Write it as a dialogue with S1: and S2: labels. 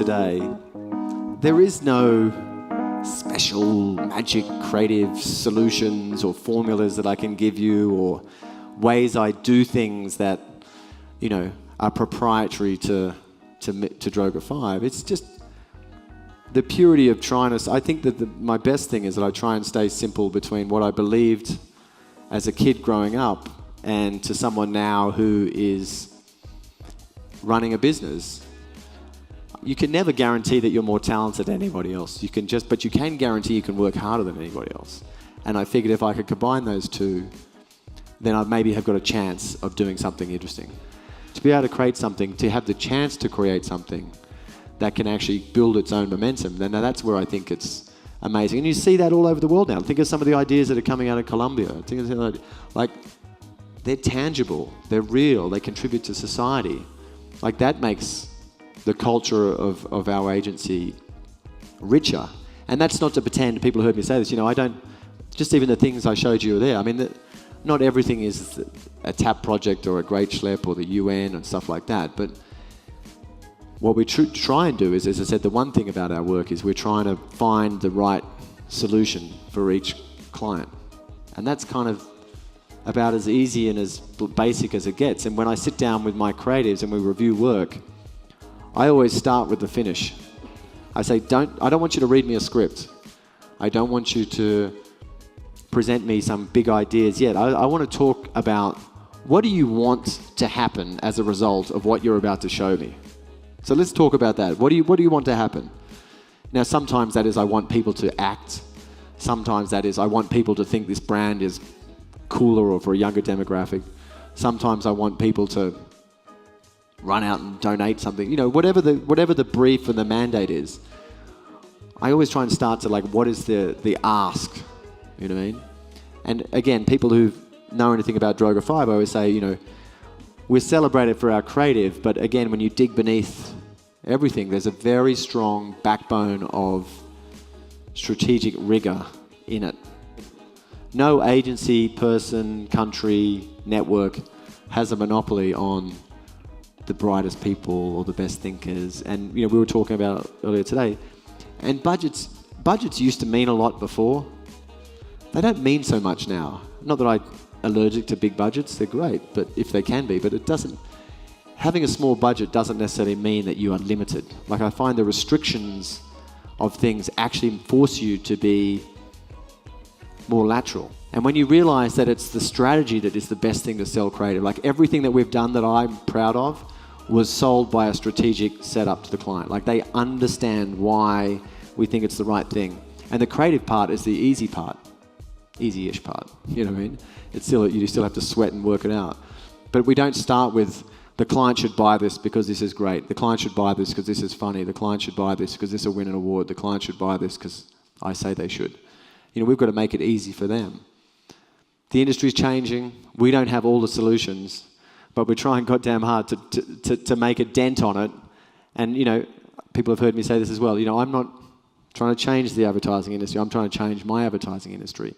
S1: today, there is no special magic creative solutions or formulas that I can give you, or ways I do things that, you know, are proprietary to Droga 5. It's just the purity of trying to... I think that my best thing is that I try and stay simple between what I believed as a kid growing up and to someone now who is running a business. You can never guarantee that you're more talented than anybody else. But you can guarantee you can work harder than anybody else. And I figured if I could combine those two, then I'd maybe have got a chance of doing something interesting. To be able to create something, to have the chance to create something that can actually build its own momentum, then that's where I think it's amazing. And you see that all over the world now. Think of some of the ideas that are coming out of Colombia. Think of, like, they're tangible, they're real, they contribute to society. Like, that makes the culture of our agency richer. And that's not to pretend. People heard me say this, you know, I don't, just even the things I showed you there, I mean, not everything is a TAP project or a Great Schlep or the UN and stuff like that, but what we try and do is, as I said, the one thing about our work is we're trying to find the right solution for each client. And that's kind of about as easy and as basic as it gets. And when I sit down with my creatives and we review work, I always start with the finish. I say, I don't want you to read me a script. I don't want you to present me some big ideas yet. I want to talk about what do you want to happen as a result of what you're about to show me. So let's talk about that. What do you want to happen? Now, sometimes that is I want people to act. Sometimes that is I want people to think this brand is cooler or for a younger demographic. Sometimes I want people to run out and donate something. You know, whatever the brief and the mandate is, I always try and start to, like, what is the ask? You know what I mean? And again, people who know anything about Droga 5, I always say, you know, we're celebrated for our creative, but again, when you dig beneath everything, there's a very strong backbone of strategic rigor in it. No agency, person, country, network has a monopoly on the brightest people or the best thinkers. And, you know, we were talking about earlier today, and budgets used to mean a lot before. They don't mean so much now. Not that I'm allergic to big budgets, they're great, but if they can be, but it doesn't. Having a small budget doesn't necessarily mean that you are limited. Like, I find the restrictions of things actually force you to be more lateral. And when you realize that it's the strategy that is the best thing to sell creative, like everything that we've done that I'm proud of was sold by a strategic setup to the client. Like, they understand why we think it's the right thing. And the creative part is the easy part. Easy-ish part, you know what I mean? It's still, you still have to sweat and work it out. But we don't start with, the client should buy this because this is great. The client should buy this because this is funny. The client should buy this because this will win an award. The client should buy this because I say they should. You know, we've got to make it easy for them. The industry's changing. We don't have all the solutions, but we're trying goddamn hard to make a dent on it. And, you know, people have heard me say this as well. You know, I'm not trying to change the advertising industry. I'm trying to change my advertising industry.